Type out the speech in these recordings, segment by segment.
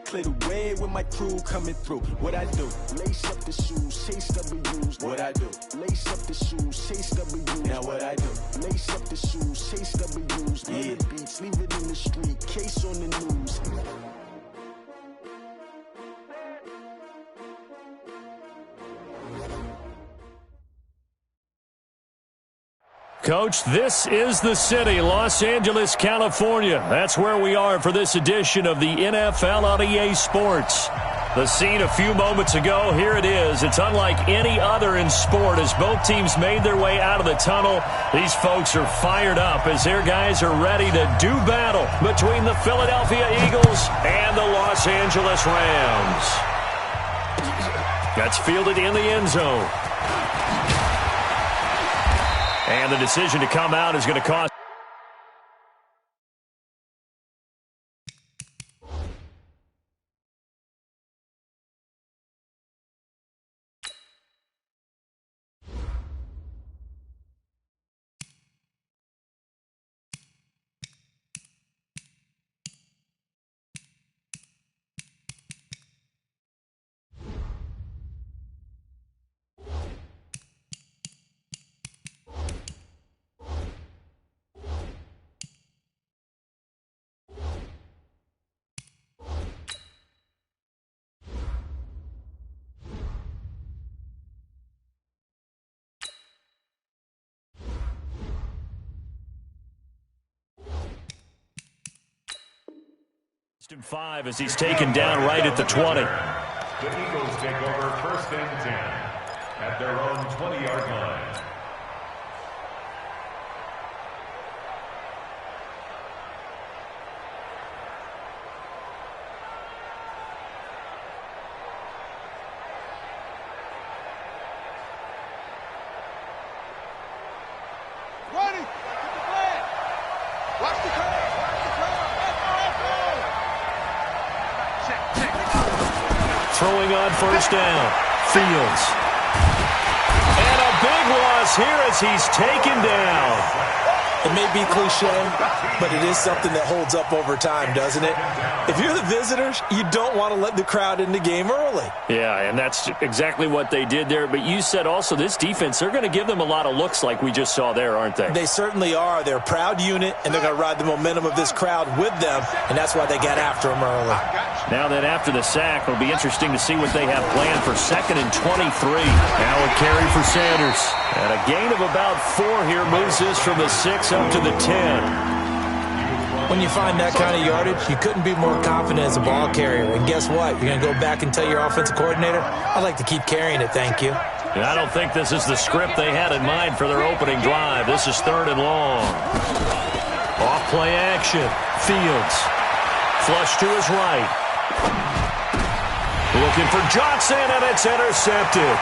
clear the way with my crew coming through. What I do? Lace up the shoes, chase W's. What I do? Lace up the shoes, chase W's. Now what I do? Lace up the shoes, chase W's. Yeah. The beats, leave it in the street, case on the news. Coach, this is the city, Los Angeles, California. That's where we are for this edition of the NFL on EA Sports. The scene a few moments ago, here it is. It's unlike any other in sport as both teams made their way out of the tunnel. These folks are fired up as their guys are ready to do battle between the Philadelphia Eagles and the Los Angeles Rams. That's fielded in the end zone. And the decision to come out is going to cost. And 5 as he's taken down right at the 20. The Eagles take over 1st and 10 at their own 20-yard line. Ready? Get the flag. Watch the crowd. Throwing on 1st down. Fields. And a big loss here as he's taken down. It may be cliche, but it is something that holds up over time, doesn't it? If you're the visitors, you don't want to let the crowd in the game early. Yeah, and that's exactly what they did there. But you said also this defense, they're going to give them a lot of looks like we just saw there, aren't they? They certainly are. They're a proud unit, and they're going to ride the momentum of this crowd with them, and that's why they got after them early. Now that after the sack, it'll be interesting to see what they have planned for 2nd and 23. Now a carry for Sanders. And a gain of about 4 here moves this from the 6 up to the 10. When you find that kind of yardage, you couldn't be more confident as a ball carrier. And guess what? You're going to go back and tell your offensive coordinator, I'd like to keep carrying it, thank you. And I don't think this is the script they had in mind for their opening drive. This is 3rd and long. Off play action. Fields. Flush to his right. Looking for Johnson, and it's intercepted.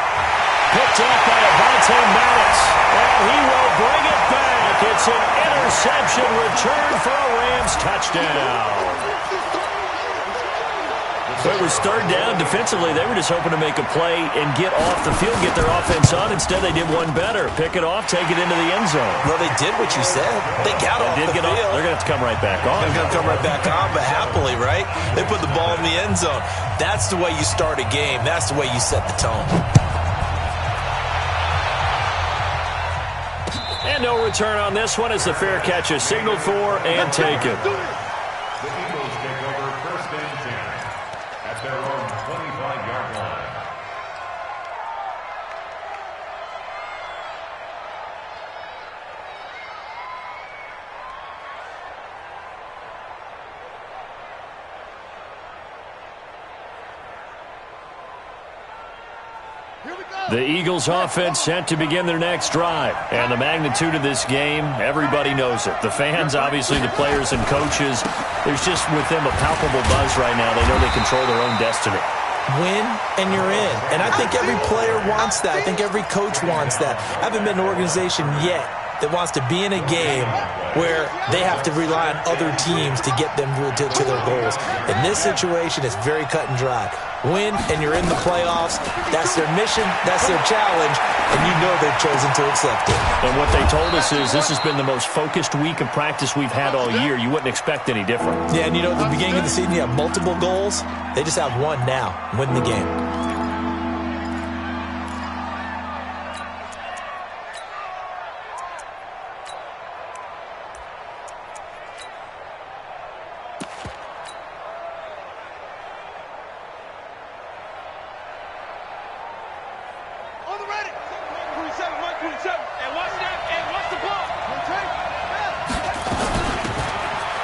Picked off by Avonte Maddox. And he will bring it back. It's an interception return for a Rams touchdown. So it was 3rd down. Defensively, they were just hoping to make a play and get off the field, get their offense on. Instead, they did one better. Pick it off, take it into the end zone. Well, they did what you said. They got off the field. They're going to have to come right back on. They're going to come right back on, but happily, right? They put the ball in the end zone. That's the way you start a game. That's the way you set the tone. And no return on this one as the fair catch is signaled for and taken. The Eagles take over 1st and 10 at their own 25-yard line. The Eagles offense set to begin their next drive. And the magnitude of this game, everybody knows it. The fans, obviously the players and coaches, there's just with them a palpable buzz right now. They know they control their own destiny. Win and you're in. And I think every player wants that. I think every coach wants that. I haven't been in an organization yet that wants to be in a game where they have to rely on other teams to get them to their goals. In this situation, it's very cut and dry. win, and you're in the playoffs. That's their mission, that's their challenge, and you know they've chosen to accept it. And what they told us is this has been the most focused week of practice we've had all year. You wouldn't expect any different. Yeah, and you know, at the beginning of the season, you have multiple goals. They just have one now, win the game.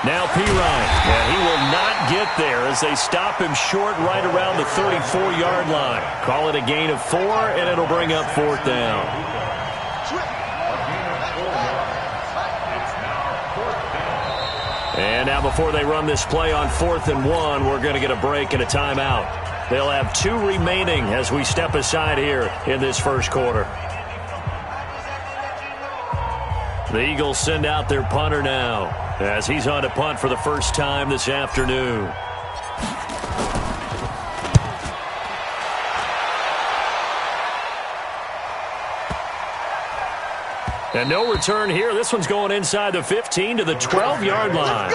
Now P. Ryan, and he will not get there as they stop him short right around the 34-yard line. Call it a gain of 4, and it'll bring up 4th down. And now before they run this play on 4th and 1, we're going to get a break and a timeout. They'll have 2 remaining as we step aside here in this first quarter. The Eagles send out their punter now as he's on to punt for the first time this afternoon. And no return here. This one's going inside the 15 to the 12-yard line.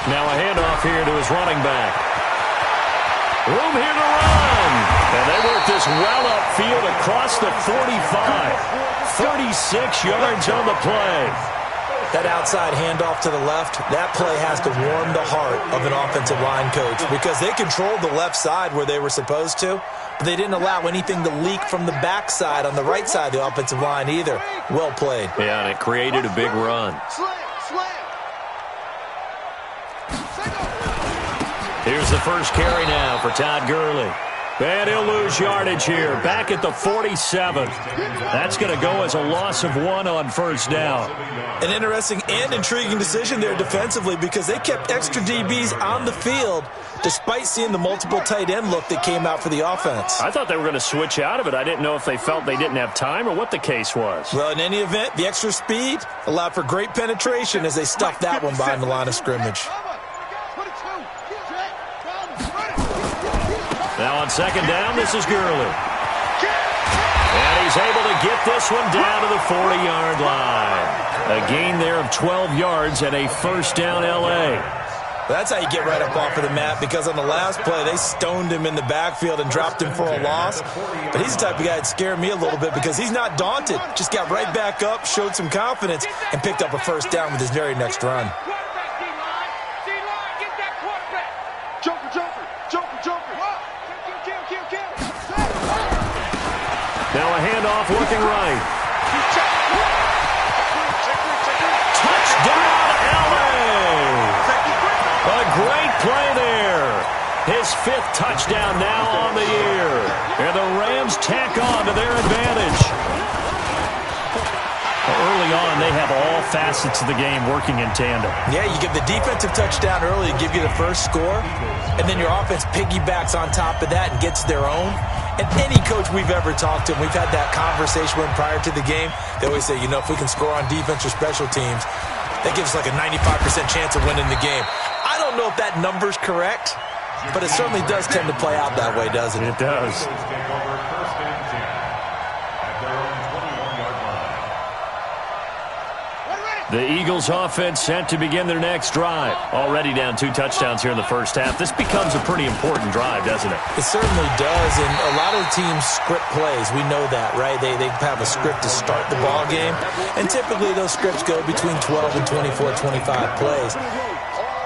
Now a handoff here to his running back. Room here to run. And they work this well upfield across the 45. 36 yards on the play. That outside handoff to the left, that play has to warm the heart of an offensive line coach because they controlled the left side where they were supposed to, but they didn't allow anything to leak from the backside on the right side of the offensive line either. Well played. Yeah, and it created a big run. Here's the first carry now for Todd Gurley. And he'll lose yardage here. Back at the 47. That's going to go as a loss of 1 on first down. An interesting and intriguing decision there defensively because they kept extra DBs on the field despite seeing the multiple tight end look that came out for the offense. I thought they were going to switch out of it. I didn't know if they felt they didn't have time or what the case was. Well, in any event, the extra speed allowed for great penetration as they stuffed that one behind the line of scrimmage. Now on second down, this is Gurley. And he's able to get this one down to the 40-yard line. A gain there of 12 yards and a first down L.A. That's how you get right up off of the mat because on the last play, they stoned him in the backfield and dropped him for a loss. But he's the type of guy that scared me a little bit because he's not daunted. Just got right back up, showed some confidence, and picked up a first down with his very next run. Now a handoff looking right. Touchdown, L.A. A great play there. His 5th touchdown now on the year. And the Rams tack on to their advantage. Early on, they have all facets of the game working in tandem. Yeah, you give the defensive touchdown early to give you the first score, and then your offense piggybacks on top of that and gets their own. And any coach we've ever talked to, and we've had that conversation with prior to the game, they always say, you know, if we can score on defense or special teams, that gives us like a 95% chance of winning the game. I don't know if that number's correct, but it certainly does tend to play out that way, doesn't it? It does. The Eagles offense set to begin their next drive. Already down 2 touchdowns here in the first half. This becomes a pretty important drive, doesn't it? It certainly does, and a lot of the teams script plays. We know that, right? They have a script to start the ball game, and typically those scripts go between 12 and 24, 25 plays.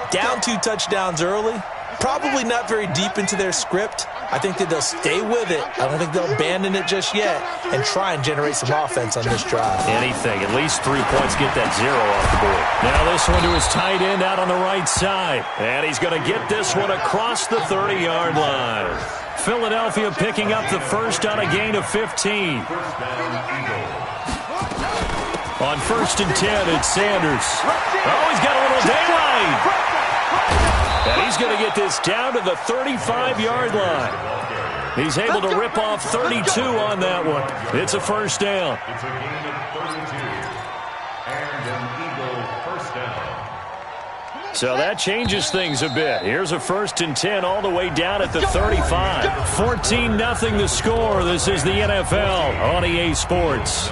Down 2 touchdowns early, probably not very deep into their script, I think that they'll stay with it. I don't think they'll abandon it just yet and try and generate some offense on this drive. Anything. At least 3 points. Get that 0 off the board. Now this one to his tight end out on the right side. And he's going to get this one across the 30-yard line. Philadelphia picking up the first on a gain of 15. On 1st and 10, it's Sanders. Oh, he's got a little daylight. And he's going to get this down to the 35-yard line. He's able to rip off 32 on that one. It's a first down. It's a gain of 32. And an Eagle first down. So that changes things a bit. Here's a 1st and 10 all the way down at the 35. 14-0 the score. This is the NFL on EA Sports.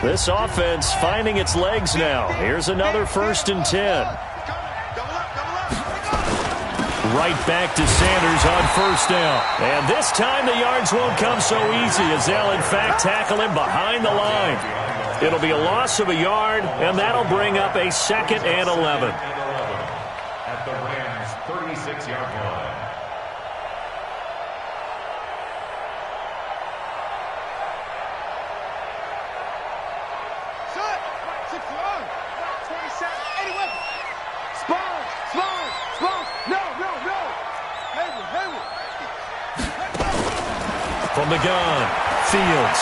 This offense finding its legs now. Here's another 1st and 10. Right back to Sanders on 1st down. And this time the yards won't come so easy as they'll in fact tackle him behind the line. It'll be a loss of a yard, and that'll bring up a 2nd and 11. At the Rams' 36-yard line. From the gun, Fields.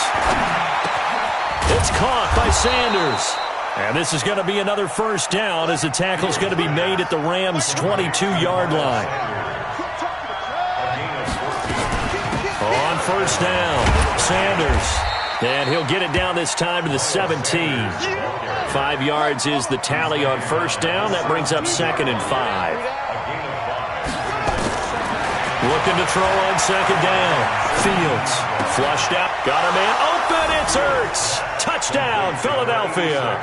It's caught by Sanders. And this is going to be another 1st down as the tackle's going to be made at the Rams' 22-yard line. On 1st down, Sanders. And he'll get it down this time to the 17. 5 yards is the tally on 1st down. That brings up 2nd and 5. Looking to throw on 2nd down. Fields flushed out. Got a man open. It's Ertz. Touchdown, Philadelphia.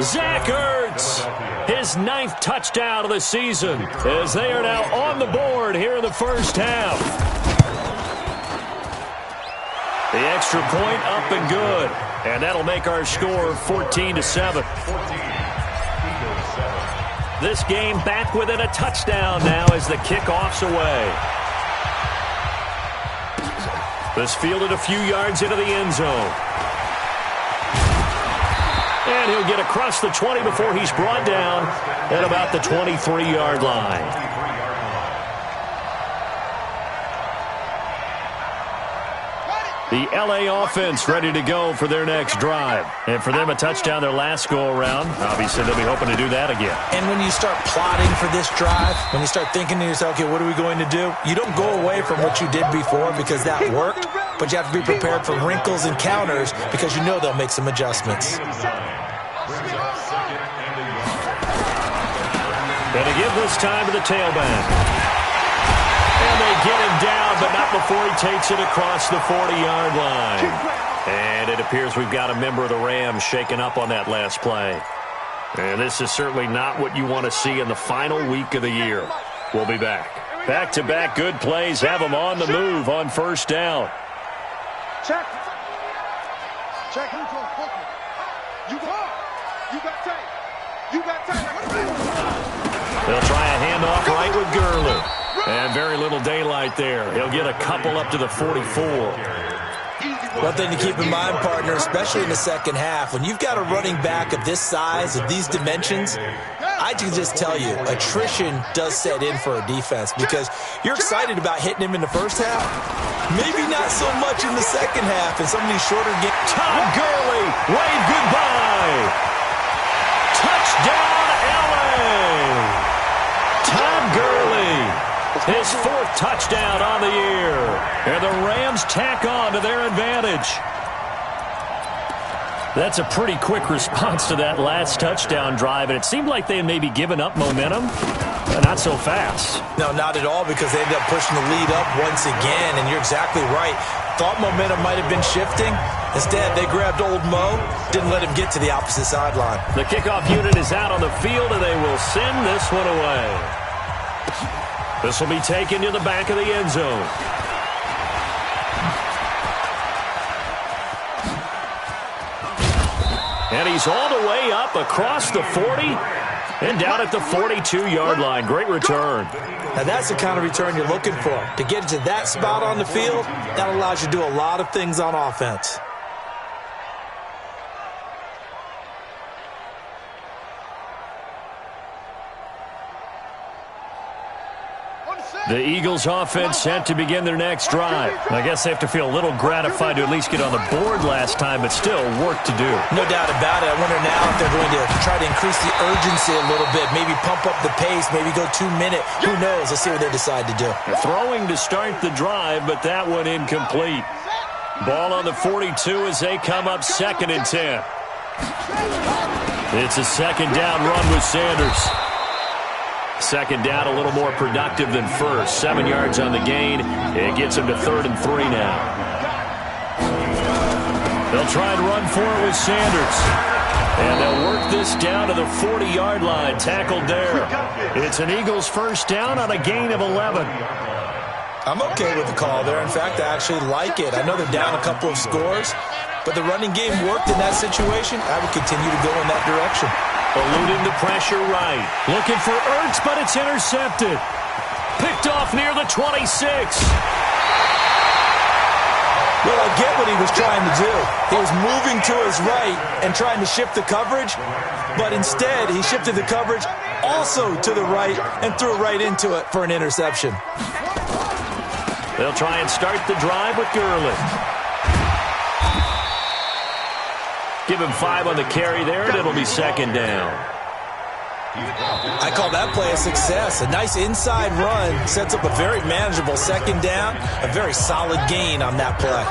Zach Ertz. His 9th touchdown of the season as they are now on the board here in the 1st half. The extra point up and good. And that'll make our score 14-7. This game back within a touchdown now as the kickoff's away. This fielded a few yards into the end zone. And he'll get across the 20 before he's brought down at about the 23-yard line. The L.A. offense ready to go for their next drive. And for them, a touchdown their last go-around. Obviously, they'll be hoping to do that again. And when you start plotting for this drive, when you start thinking to yourself, okay, what are we going to do? You don't go away from what you did before because that worked, but you have to be prepared for wrinkles and counters because you know they'll make some adjustments. And to give this time to the tailback. And they get him down, but not before he takes it across the 40-yard line. And it appears we've got a member of the Rams shaken up on that last play. And this is certainly not what you want to see in the final week of the year. We'll be back. Back-to-back good plays have them on the move on 1st down. Check. Check. You got tape. You got tape. They'll try a handoff right with Gurley. And very little daylight there. He'll get a couple up to the 44. One thing to keep in mind, partner, especially in the second half, when you've got a running back of this size, of these dimensions, I can just tell you, attrition does set in for a defense because you're excited about hitting him in the first half. Maybe not so much in the second half. And some of these shorter games. Todd Gurley, wave goodbye. Touchdown, L.A. Todd Gurley. His 4th touchdown on the year. And the Rams tack on to their advantage. That's a pretty quick response to that last touchdown drive, and it seemed like they had maybe given up momentum, but not so fast. No, not at all, because they ended up pushing the lead up once again, and you're exactly right. Thought momentum might have been shifting. Instead, they grabbed old Mo, didn't let him get to the opposite sideline. The kickoff unit is out on the field, and they will send this one away. This will be taken to the back of the end zone. And he's all the way up across the 40. And down at the 42-yard line. Great return. Now that's the kind of return you're looking for. To get to that spot on the field, that allows you to do a lot of things on offense. The Eagles offense set to begin their next drive. I guess they have to feel a little gratified to at least get on the board last time, but still work to do. No doubt about it. I wonder now if they're going to try to increase the urgency a little bit, maybe pump up the pace, maybe go 2-minute. Who knows? Let's see what they decide to do. Throwing to start the drive, but that one incomplete. Ball on the 42 as they come up 2nd and 10. It's a 2nd down run with Sanders. 2nd down, a little more productive than first. 7 yards on the gain. It gets him to 3rd and 3 now. They'll try and run for it with Sanders. And they'll work this down to the 40-yard line. Tackled there. It's an Eagles first down on a gain of 11. I'm okay with the call there. In fact, I actually like it. I know they're down a couple of scores, but the running game worked in that situation. I would continue to go in that direction. Eluding the pressure right. Looking for Ertz, but it's intercepted. Picked off near the 26. Well, I get what he was trying to do. He was moving to his right and trying to shift the coverage, but instead he shifted the coverage also to the right and threw right into it for an interception. They'll try and start the drive with Gurley. Give him 5 on the carry there, and it'll be 2nd down. I call that play a success. A nice inside run sets up a very manageable 2nd down, a very solid gain on that play.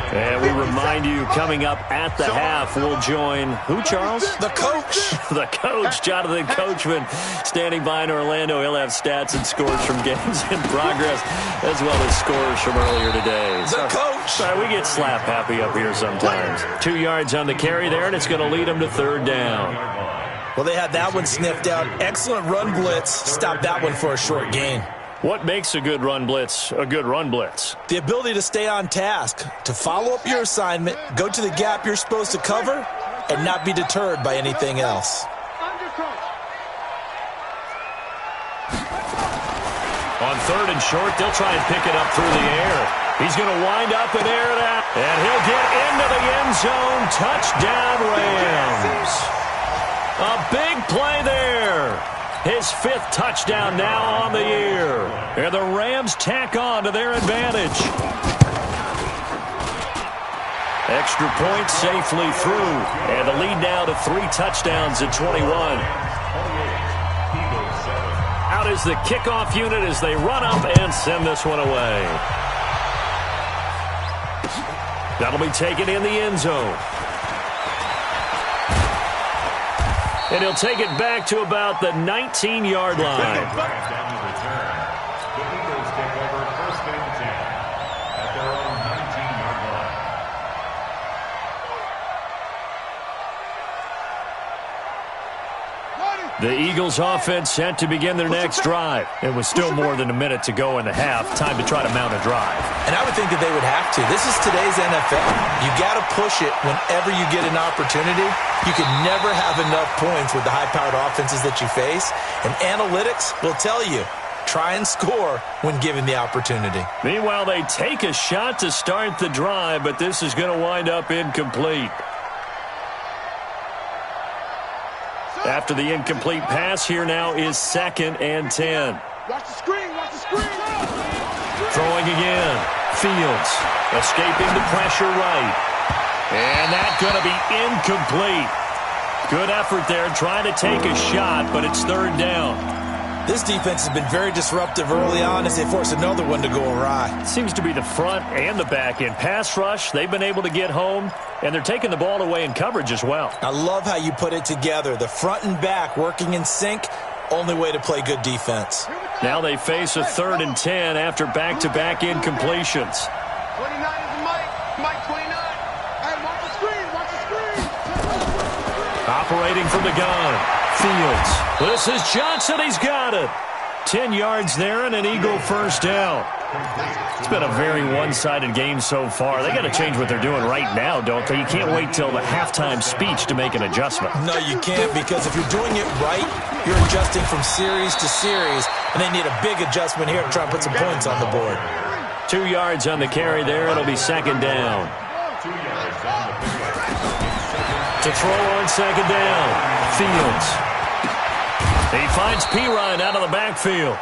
And we remind you, coming up at the half, we'll join who, Charles? The coach. The coach, Jonathan Coachman, standing by in Orlando. He'll have stats and scores from games in progress, as well as scores from earlier today. The coach. Sorry, we get slap happy up here sometimes. 2 yards on the carry there, and it's going to lead them to 3rd down. Well, they had that one sniffed out. Excellent run blitz. Stop that one for a short gain. What makes a good run blitz a good run blitz? The ability to stay on task, to follow up your assignment, go to the gap you're supposed to cover, and not be deterred by anything else. On 3rd and short, they'll try and pick it up through the air. He's going to wind up and air it out. And he'll get into the end zone. Touchdown, Rams. A big play there. His 5th touchdown now on the year. And the Rams tack on to their advantage. Extra point safely through. And the lead now to 3 touchdowns at 21. Out is the kickoff unit as they run up and send this one away. That'll be taken in the end zone. And he'll take it back to about the 19-yard line. The Eagles take over 1st and 10 at their own 19-yard line. The Eagles offense set to begin their next drive. It was still more than a minute to go in the half. Time to try to mount a drive. And I would think that they would have to. This is today's NFL. You got to push it whenever you get an opportunity. You can never have enough points with the high-powered offenses that you face. And analytics will tell you, try and score when given the opportunity. Meanwhile, they take a shot to start the drive, but this is going to wind up incomplete. After the incomplete pass, here now is 2nd and 10. Watch the screen, watch the screen. Throwing again. Fields escaping the pressure right. And that's going to be incomplete. Good effort there, trying to take a shot, but it's 3rd down. This defense has been very disruptive early on as they force another one to go awry. Seems to be the front and the back end. Pass rush, they've been able to get home, and they're taking the ball away in coverage as well. I love how you put it together. The front and back working in sync, only way to play good defense. Now they face a 3rd and 10 after back-to-back incompletions. 29 is Mike 29. Hey, watch the screen, watch the screen. Operating from the gun. Fields. This is Johnson. He's got it. 10 yards there and an Eagle first down. It's been a very one-sided game so far. They got to change what they're doing right now, don't they? You can't wait till the halftime speech to make an adjustment. No, you can't, because if you're doing it right, you're adjusting from series to series, and they need a big adjustment here to try and put some points on the board. 2 yards on the carry there. It'll be second down. 2 yards on the pickup. To throw on second down, Fields. He finds Pirine out of the backfield.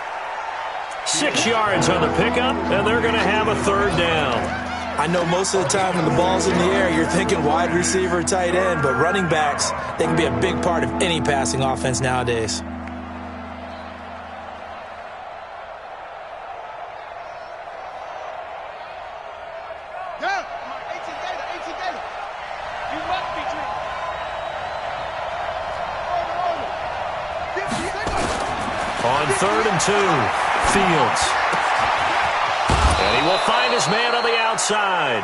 6 yards on the pickup, and they're going to have a third down. I know most of the time when the ball's in the air, you're thinking wide receiver, tight end, but running backs, they can be a big part of any passing offense nowadays. On 3rd and 2, Fields. And he will find his man on the outside.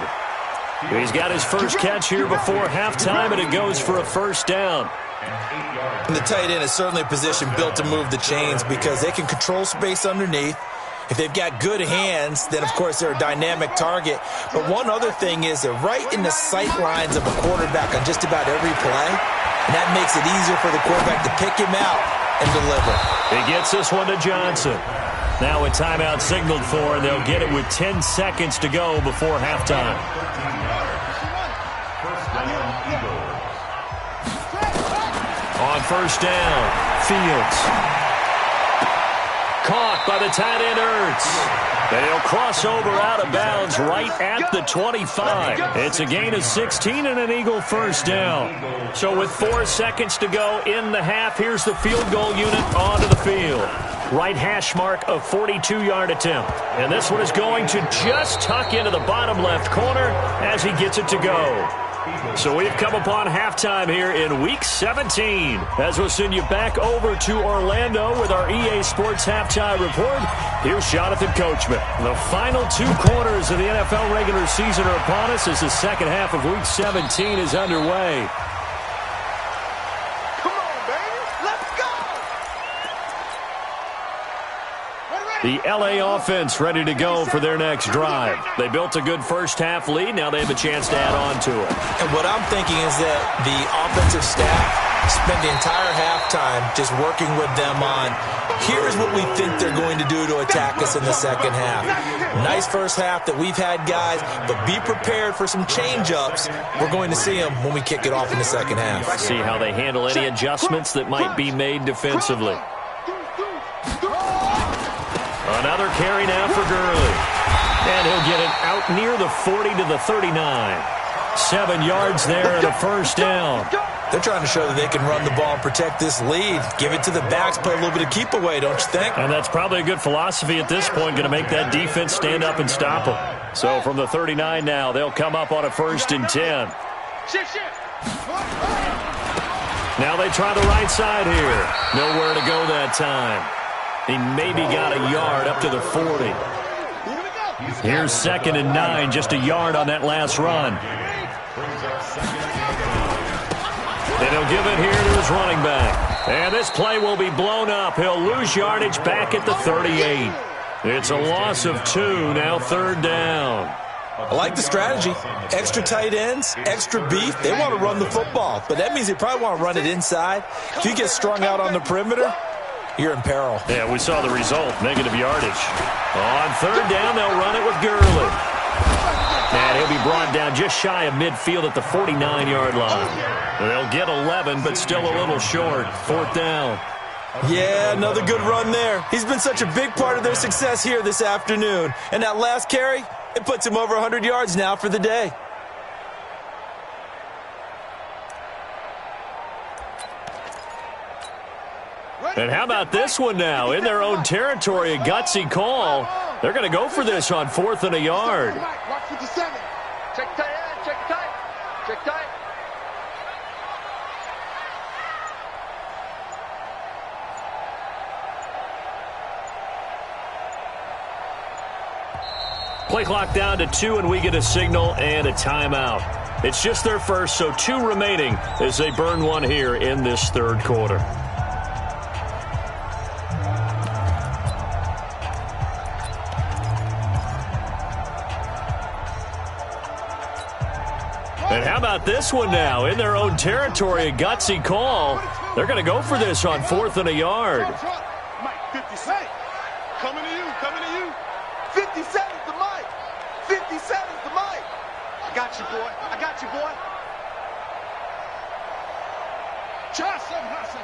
He's got his first catch here before halftime, and it goes for a first down. And the tight end is certainly a position built to move the chains because they can control space underneath. If they've got good hands, then, of course, they're a dynamic target. But one other thing is they're right in the sight lines of a quarterback on just about every play, and that makes it easier for the quarterback to pick him out and deliver. He gets this one to Johnson. Now a timeout signaled for, and they'll get it with 10 seconds to go before halftime. On first down, Fields. Caught by the tight end, Ertz. And he'll cross over out of bounds right at the 25. It's a gain of 16 and an Eagle first down. So with 4 seconds to go in the half, here's the field goal unit onto the field. Right hash mark of 42-yard attempt. And this one is going to just tuck into the bottom left corner as he gets it to go. So we've come upon halftime here in Week 17. As we'll send you back over to Orlando with our EA Sports Halftime Report, here's Jonathan Coachman. The final 2 quarters of the NFL regular season are upon us as the second half of Week 17 is underway. Come on, baby. Let's go. The LA offense ready to go for their next drive. They built a good first half lead. Now they have a chance to add on to it. And what I'm thinking is that the offensive staff spent the entire halftime just working with them on, here's what we think they're going to do to attack us in the second half. Nice first half that we've had, guys, but be prepared for some change-ups. We're going to see them when we kick it off in the second half. See how they handle any adjustments that might be made defensively. Another carry now for Gurley. And he'll get it out near the 40 to the 39. 7 yards there and a first down. They're trying to show that they can run the ball and protect this lead. Give it to the backs, play a little bit of keep away, don't you think? And that's probably a good philosophy at this point, going to make that defense stand up and stop them. So from the 39 now, they'll come up on a 1st and 10. Now they try the right side here. Nowhere to go that time. He maybe got a yard up to the 40. Here's 2nd and 9, just a yard on that last run. And he'll give it here to his running back. And this play will be blown up. He'll lose yardage back at the 38. It's a loss of 2, now 3rd down. I like the strategy. Extra tight ends, extra beef. They want to run the football, but that means they probably want to run it inside. If you get strung out on the perimeter, you're in peril. Yeah, we saw the result, negative yardage. On 3rd down, they'll run it with Gurley. And he'll be brought down just shy of midfield at the 49-yard line. They'll get 11, but still a little short. 4th down. Yeah, another good run there. He's been such a big part of their success here this afternoon. And that last carry, it puts him over 100 yards now for the day. And how about this one now? In their own territory, a gutsy call. They're going to go for this on 4th and a yard. Watch with the 7. Check tight, check tight, check tight. Play clock down to 2, and we get a signal and a timeout. It's just their first, so 2 remaining as they burn one here in this 3rd quarter. And how about this one now? In their own territory, a gutsy call. They're going to go for this on 4th and a yard. Mike, 50 seconds. Coming to you, coming to you. 50 seconds to Mike. 50 seconds to Mike. I got you, boy. I got you, boy. Try something, Hudson.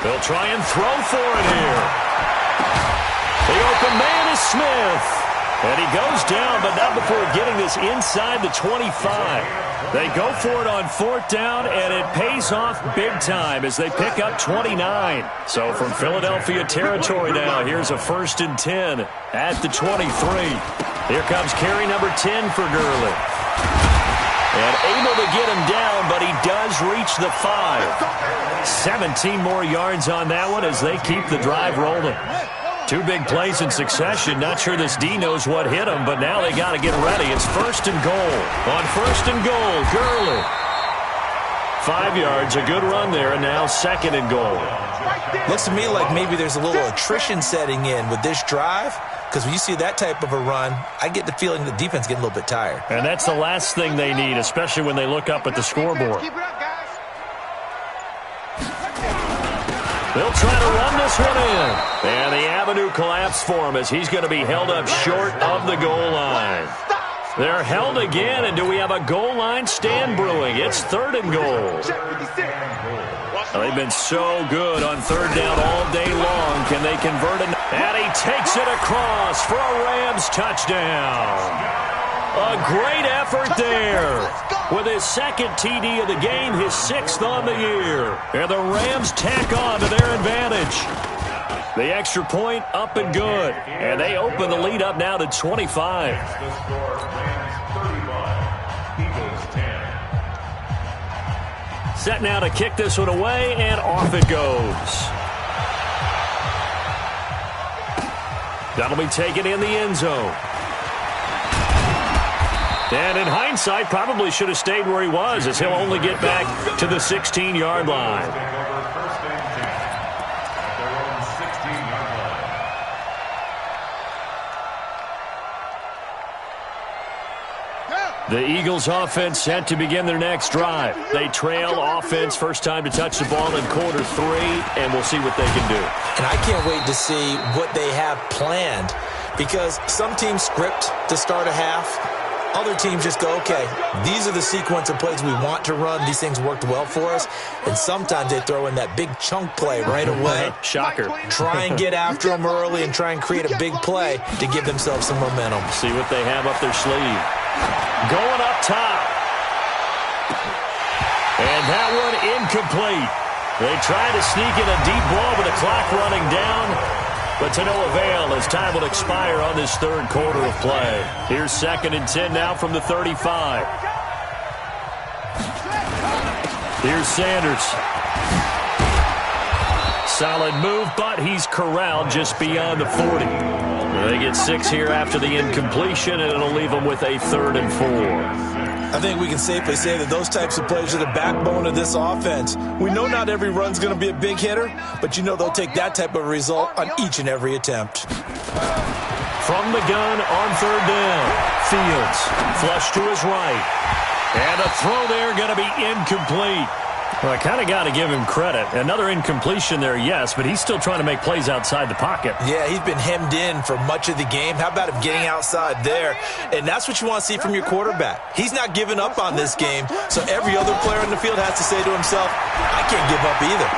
They'll try and throw for it here. The open man is Smith. And he goes down, but not before getting this inside the 25. They go for it on 4th down, and it pays off big time as they pick up 29. So from Philadelphia territory now, here's a 1st and 10 at the 23. Here comes carry number 10 for Gurley. And able to get him down, but he does reach the 5. 17 more yards on that one as they keep the drive rolling. 2 big plays in succession. Not sure this D knows what hit him, but now they got to get ready. It's 1st and goal. On 1st and goal, Gurley. 5 yards, a good run there, and now 2nd and goal. Looks to me like maybe there's a little attrition setting in with this drive, because when you see that type of a run, I get the feeling the defense getting a little bit tired. And that's the last thing they need, especially when they look up at the scoreboard. Keep it up, guys. They'll try to run this one in. And the avenue collapsed for him as he's going to be held up short of the goal line. They're held again, and do we have a goal line stand brewing? It's 3rd and goal. They've been so good on 3rd down all day long. Can they convert it? And he takes it across for a Rams touchdown. A great effort there. With his 2nd TD of the game, his 6th on the year. And the Rams tack on to their advantage. The extra point up and good. And they open the lead up now to 25. The score, Rams 31, Eagles 10. Set now to kick this one away, and off it goes. That'll be taken in the end zone. And in hindsight, probably should have stayed where he was, as he'll only get back to the 16-yard line. Take over 1st and 10 at their own 16-yard line. The Eagles offense set to begin their next drive. They trail offense, first time to touch the ball in quarter 3, and we'll see what they can do. And I can't wait to see what they have planned, because some teams script to start a half. Other teams just go, okay, these are the sequence of plays we want to run. These things worked well for us. And sometimes they throw in that big chunk play right away. Shocker. Try and get after them early and try and create a big play to give themselves some momentum. See what they have up their sleeve. Going up top. And that one incomplete. They try to sneak in a deep ball with the clock running down, but to no avail as time will expire on this 3rd quarter of play. Here's 2nd and 10 now from the 35. Here's Sanders. Solid move, but he's corralled just beyond the 40. They get 6 here after the incompletion, and it'll leave them with a 3rd and 4. I think we can safely say that those types of plays are the backbone of this offense. We know not every run's going to be a big hitter, but you know they'll take that type of result on each and every attempt. From the gun on 3rd down. Fields flush to his right. And a throw there going to be incomplete. Well, I kind of got to give him credit. Another incompletion there, yes, but he's still trying to make plays outside the pocket. Yeah, he's been hemmed in for much of the game. How about him getting outside there? And that's what you want to see from your quarterback. He's not giving up on this game, so every other player in the field has to say to himself, I can't give up either.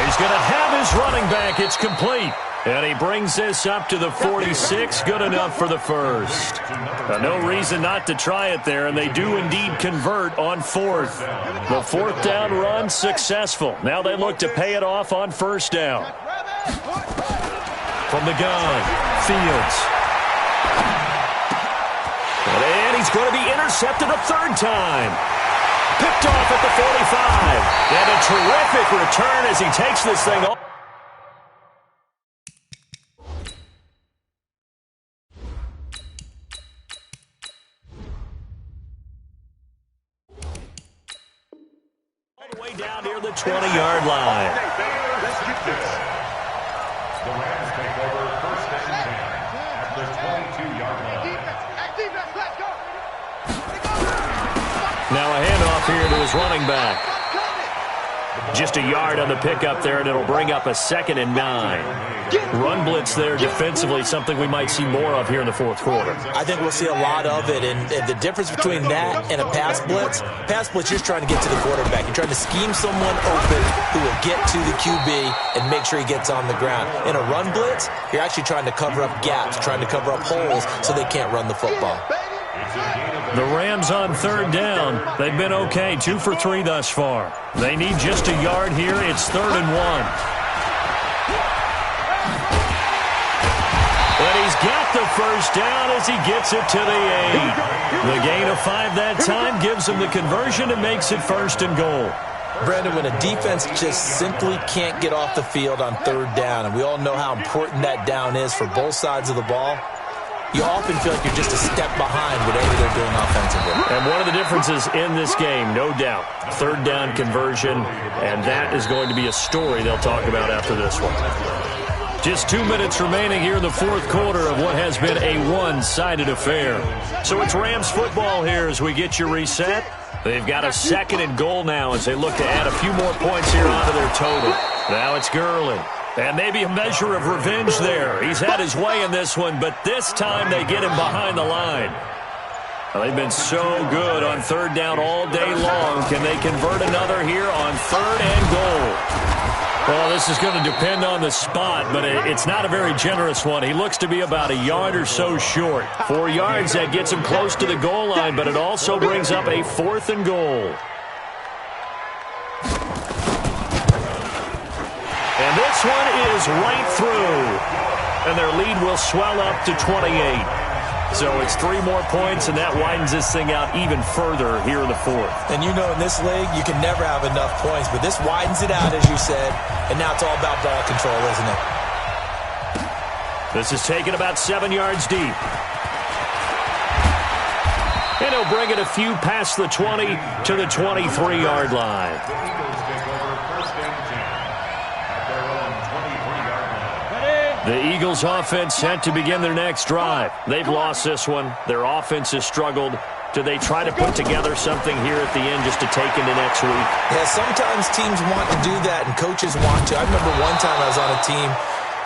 He's going to have his running back. It's complete. And he brings this up to the 46. Good enough for the 1st. No reason not to try it there, and they do indeed convert on 4th. The 4th down run successful. Now they look to pay it off on 1st down. From the gun, Fields. And he's going to be intercepted a 3rd time. Picked off at the 45. And a terrific return as he takes this thing off. All the way down near the 20-yard line. The Rams take over first and 10 at the 22-yard line. Defense, let's go. Now a handoff here to his running back. Just a yard on the pickup there, and it'll bring up a 2nd and 9. Run blitz there defensively, something we might see more of here in the fourth quarter. I think we'll see a lot of it, and the difference between that and a pass blitz, you're trying to get to the quarterback. You're trying to scheme someone open who will get to the QB and make sure he gets on the ground. In a run blitz, you're actually trying to cover up gaps, trying to cover up holes so they can't run the football. The Rams on 3rd down. They've been okay, 2 for 3 thus far. They need just a yard here. It's 3rd and 1. And he's got the first down as he gets it to the 8. The gain of 5 that time gives him the conversion and makes it 1st and goal. Brandon, when a defense just simply can't get off the field on 3rd down, and we all know how important that down is for both sides of the ball, you often feel like you're just a step behind whatever they're doing offensively. And one of the differences in this game, no doubt, 3rd down conversion, and that is going to be a story they'll talk about after this one. Just 2 minutes remaining here in the fourth quarter of what has been a one-sided affair. So it's Rams football here as we get you reset. They've got a 2nd and goal now as they look to add a few more points here onto their total. Now it's Gurley. And maybe a measure of revenge there. He's had his way in this one, but this time they get him behind the line. Well, they've been so good on 3rd down all day long. Can they convert another here on 3rd and goal? Well, this is going to depend on the spot, but it's not a very generous one. He looks to be about a yard or so short. 4 yards, that gets him close to the goal line, but it also brings up a 4th and goal. And this one is right through. And their lead will swell up to 28. So it's 3 more points, and that widens this thing out even further here in the fourth. And you know in this league, you can never have enough points, but this widens it out, as you said, and now it's all about ball control, isn't it? This is taken about 7 yards deep. And he'll bring it a few past the 20 to the 23-yard line. The Eagles offense set to begin their next drive. They've lost this one. Their offense has struggled. Do they try to put together something here at the end just to take into next week? Yeah, sometimes teams want to do that and coaches want to. I remember one time I was on a team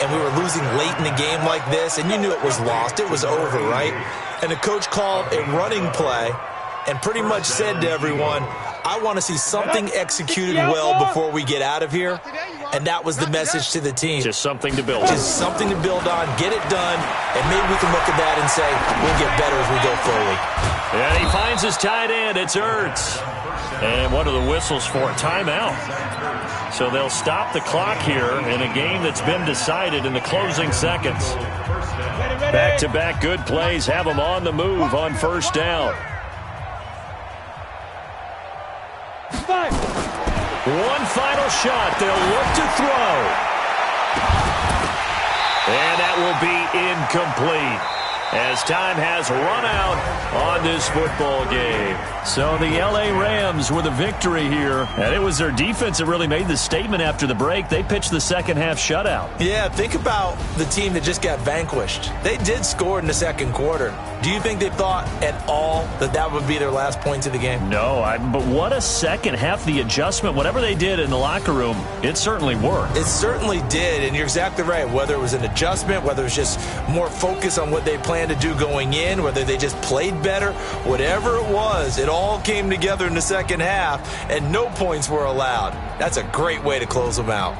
and we were losing late in the game like this, and you knew it was lost. It was over, right? And the coach called a running play and pretty much said to everyone, I want to see something executed well before we get out of here. And that was the message to the team. Just something to build. Just something to build on, get it done, and maybe we can look at that and say, we'll get better as we go forward. And he finds his tight end. It's Ertz. And what are the whistles for? Timeout. So they'll stop the clock here in a game that's been decided in the closing seconds. Back-to-back good plays have them on the move on 1st down. One final shot. They'll look to throw. And that will be incomplete as time has run out on this football game. So the L.A. Rams with a victory here. And it was their defense that really made the statement after the break. They pitched the second-half shutout. Yeah, think about the team that just got vanquished. They did score in the second quarter. Do you think they thought at all that that would be their last points of the game? No, but what a second half. The adjustment, whatever they did in the locker room, it certainly worked. It certainly did, and you're exactly right. Whether it was an adjustment, whether it was just more focus on what they planned to do going in, whether they just played better, whatever it was, it all came together in the second half, and no points were allowed. That's a great way to close them out.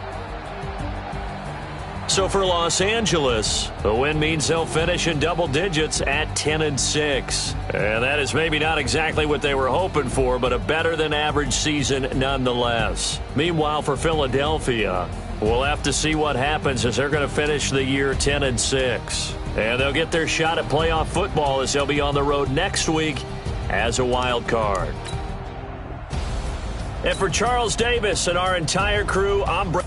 So for Los Angeles, the win means they'll finish in double digits at 10-6. And that is maybe not exactly what they were hoping for, but a better-than-average season nonetheless. Meanwhile, for Philadelphia, we'll have to see what happens as they're going to finish the year 10-6. And they'll get their shot at playoff football as they'll be on the road next week as a wild card. And for Charles Davis and our entire crew, I'm Brett.